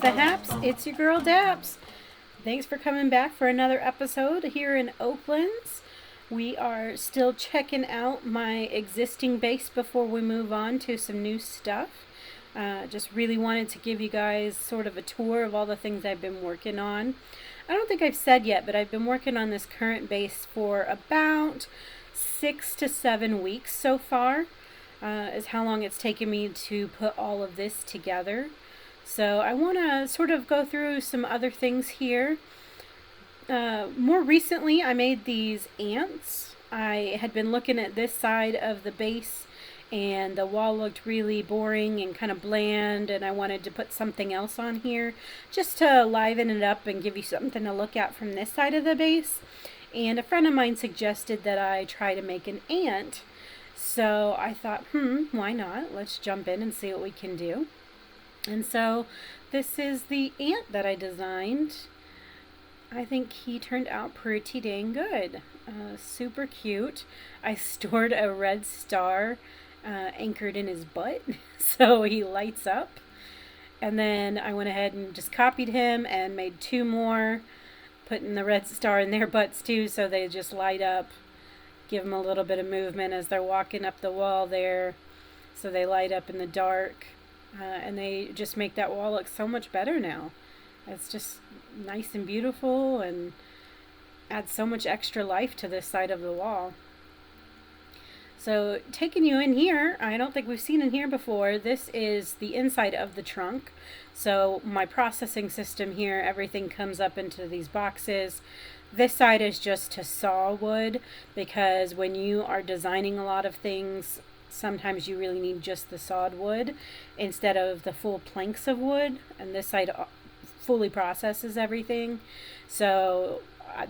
the Haps. It's your girl Daps. Thanks for coming back for another episode here in Oaklands. We are still checking out my existing base before we move on to some new stuff. Just really wanted to give you guys sort of a tour of all the things I've been working on. I don't think I've said yet, but I've been working on this current base for about 6 to 7 weeks so far. Is how long it's taken me to put all of this together. So I want to sort of go through some other things here. More recently, I made these ants. I had been looking at this side of the base and the wall looked really boring and kind of bland, and I wanted to put something else on here just to liven it up and give you something to look at from this side of the base. And a friend of mine suggested that I try to make an ant. So I thought, why not? Let's jump in and see what we can do. And so this is the ant that I designed. I think he turned out pretty dang good. Super cute. I stored a red star anchored in his butt so he lights up. And then I went ahead and just copied him and made 2 more, putting the red star in their butts too so they just light up. Give them a little bit of movement as they're walking up the wall there, so they light up in the dark, and they just make that wall look so much better now. It's just nice and beautiful and adds so much extra life to this side of the wall. So taking you in here, I don't think we've seen in here before, this is the inside of the trunk. So my processing system here, everything comes up into these boxes. This side is just to saw wood, because when you are designing a lot of things, sometimes you really need just the sawed wood instead of the full planks of wood. And this side fully processes everything. So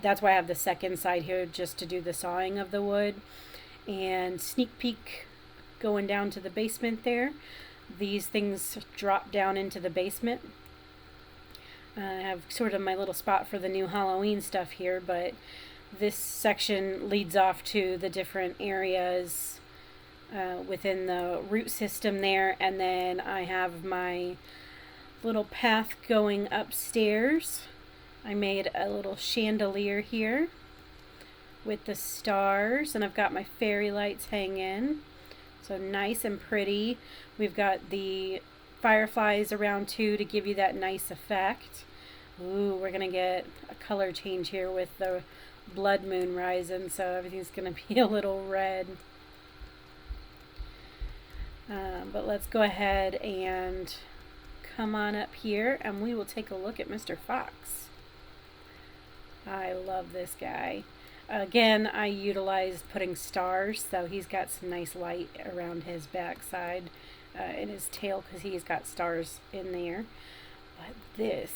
that's why I have the second side here, just to do the sawing of the wood. And sneak peek going down to the basement there. These things drop down into the basement. I have sort of my little spot for the new Halloween stuff here, but this section leads off to the different areas within the root system there, and then I have my little path going upstairs. I made a little chandelier here with the stars, and I've got my fairy lights hanging, so nice and pretty. We've got the fireflies around too to give you that nice effect. Ooh, we're gonna get a color change here with the blood moon rising, so everything's gonna be a little red. But let's go ahead and come on up here and we will take a look at Mr. Fox. I love this guy. Again, I utilized putting stars, so he's got some nice light around his backside and his tail, because he's got stars in there. But this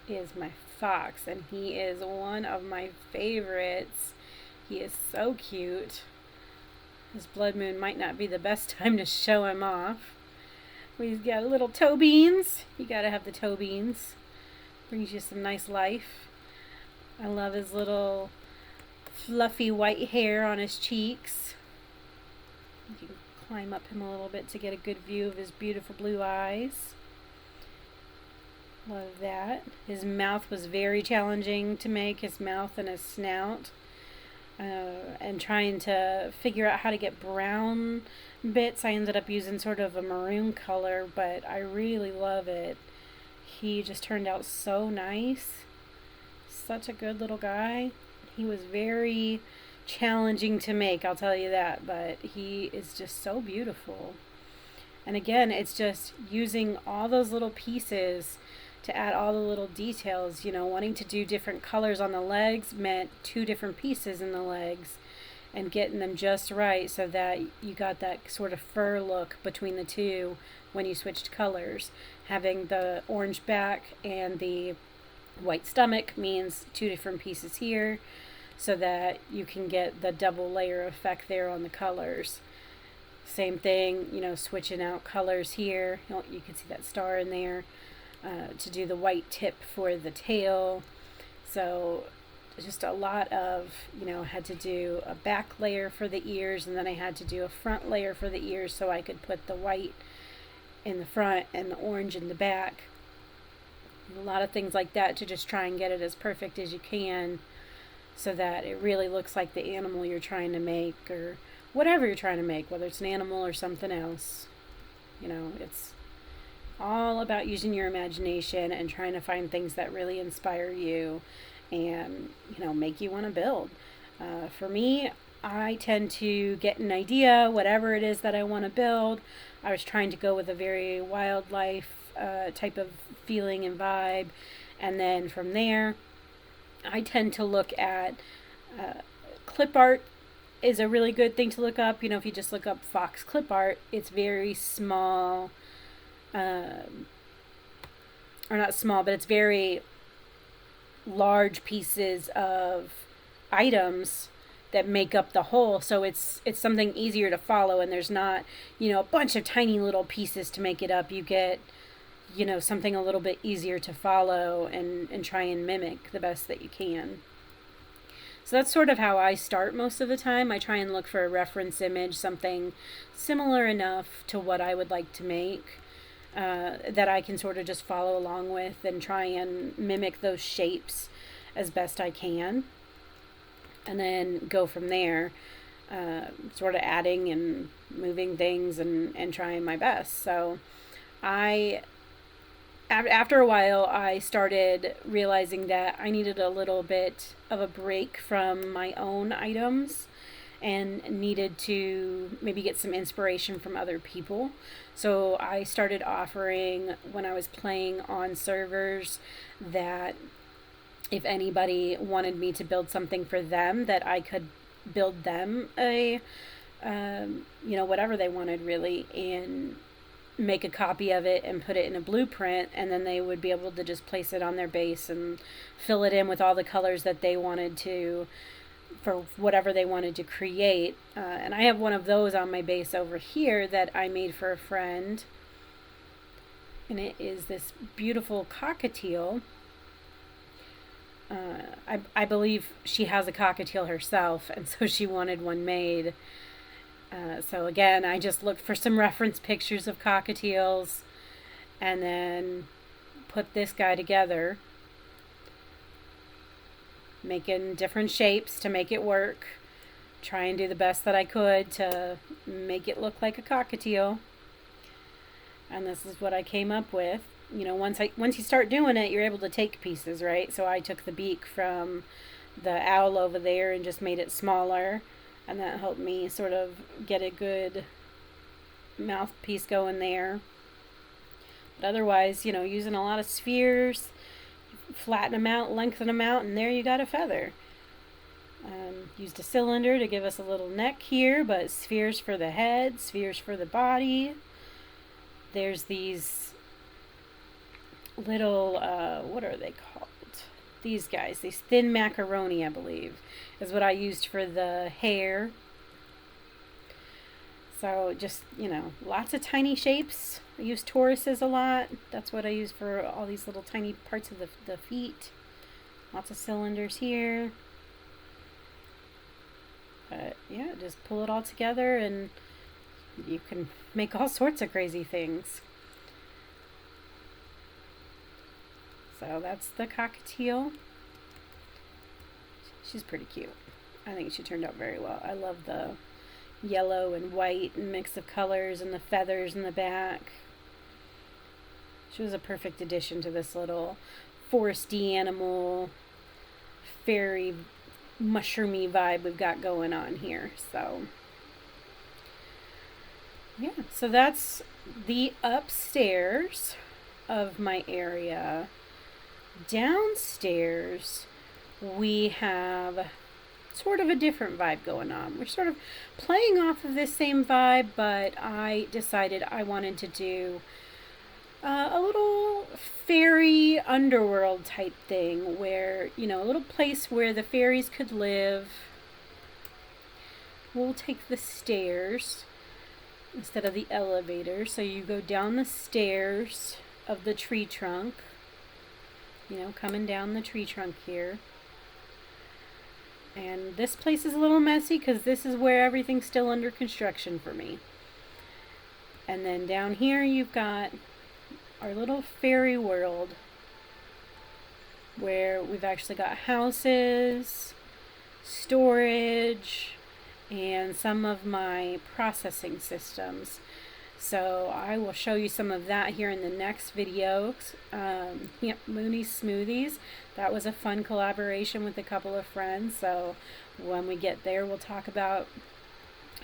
is my fox, and he is one of my favorites. He is so cute. This blood moon might not be the best time to show him off. We've got little toe beans. You gotta have the toe beans. Brings you some nice life. I love his little fluffy white hair on his cheeks. You can climb up him a little bit to get a good view of his beautiful blue eyes. Love that. His mouth was very challenging to make, his mouth and his snout. And trying to figure out how to get brown bits, I ended up using sort of a maroon color, but I really love it. He just turned out so nice. Such a good little guy. He was very challenging to make, I'll tell you that, but he is just so beautiful. And again, it's just using all those little pieces to add all the little details. You know, wanting to do different colors on the legs meant 2 different pieces in the legs, and getting them just right so that you got that sort of fur look between the 2 when you switched colors. Having the orange back and the white stomach means 2 different pieces here, so that you can get the double layer effect there on the colors. Same thing, you know, switching out colors here. You can see that star in there. To do the white tip for the tail. So just a lot of, you know, had to do a back layer for the ears, and then I had to do a front layer for the ears so I could put the white in the front and the orange in the back. A lot of things like that to just try and get it as perfect as you can so that it really looks like the animal you're trying to make, or whatever you're trying to make, whether it's an animal or something else. It's all about using your imagination and trying to find things that really inspire you and, make you want to build. For me, I tend to get an idea, whatever it is that I want to build. I was trying to go with a very wildlife type of feeling and vibe. And then from there, I tend to look at clip art is a really good thing to look up. If you just look up Fox clip art, it's very small, or not small, but it's very large pieces of items that make up the whole. So it's something easier to follow, and there's not, a bunch of tiny little pieces to make it up. You get, something a little bit easier to follow and try and mimic the best that you can. So that's sort of how I start most of the time. I try and look for a reference image, something similar enough to what I would like to make, that I can sort of just follow along with and try and mimic those shapes as best I can. And then go from there, sort of adding and moving things and trying my best. So after a while, I started realizing that I needed a little bit of a break from my own items and needed to maybe get some inspiration from other people. So I started offering, when I was playing on servers, that if anybody wanted me to build something for them, that I could build them a, whatever they wanted really, and make a copy of it and put it in a blueprint, and then they would be able to just place it on their base and fill it in with all the colors that they wanted to, for whatever they wanted to create. And I have one of those on my base over here that I made for a friend, and it is this beautiful cockatiel. I believe she has a cockatiel herself, and so she wanted one made. So again, I just looked for some reference pictures of cockatiels and then put this guy together, making different shapes to make it work, try and do the best that I could to make it look like a cockatiel. And this is what I came up with. Once you start doing it, you're able to take pieces, right? So I took the beak from the owl over there and just made it smaller, and that helped me sort of get a good mouthpiece going there. But otherwise, using a lot of spheres, flatten them out, lengthen them out, and there you got a feather. Used a cylinder to give us a little neck here, but spheres for the head, spheres for the body. There's these little, what are they called? These guys, these thin macaroni, I believe, is what I used for the hair. So just, lots of tiny shapes. I use toruses a lot. That's what I use for all these little tiny parts of the feet. Lots of cylinders here. But yeah, just pull it all together and you can make all sorts of crazy things. So that's the cockatiel. She's pretty cute. I think she turned out very well. I love the yellow and white and mix of colors and the feathers in the back. She was a perfect addition to this little foresty animal, fairy, mushroomy vibe we've got going on here. So yeah, so that's the upstairs of my area. Downstairs, we have sort of a different vibe going on. We're sort of playing off of this same vibe, but I decided I wanted to do a little fairy underworld type thing where, a little place where the fairies could live. We'll take the stairs instead of the elevator. So you go down the stairs of the tree trunk, coming down the tree trunk here. And this place is a little messy because this is where everything's still under construction for me. And then down here you've got our little fairy world. where we've actually got houses, storage, and some of my processing systems. So I will show you some of that here in the next video. Yep, Mooney Smoothies. That was a fun collaboration with a couple of friends. So when we get there, we'll talk about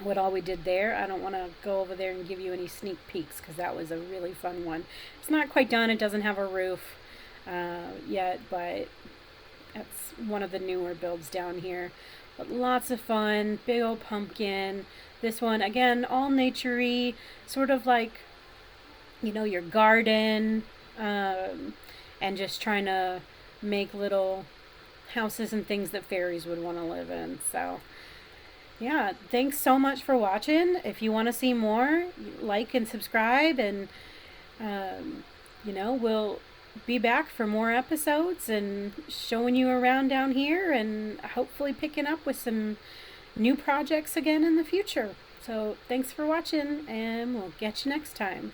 what all we did there. I don't want to go over there and give you any sneak peeks because that was a really fun one. It's not quite done. It doesn't have a roof yet, but that's one of the newer builds down here. But lots of fun. Big old pumpkin. This one, again, all nature-y, sort of like, you know, your garden, and just trying to make little houses and things that fairies would want to live in. So, yeah, thanks so much for watching. If you want to see more, like and subscribe, and, you know, we'll be back for more episodes and showing you around down here and hopefully picking up with some new projects again in the future. So thanks for watching, and we'll get you next time.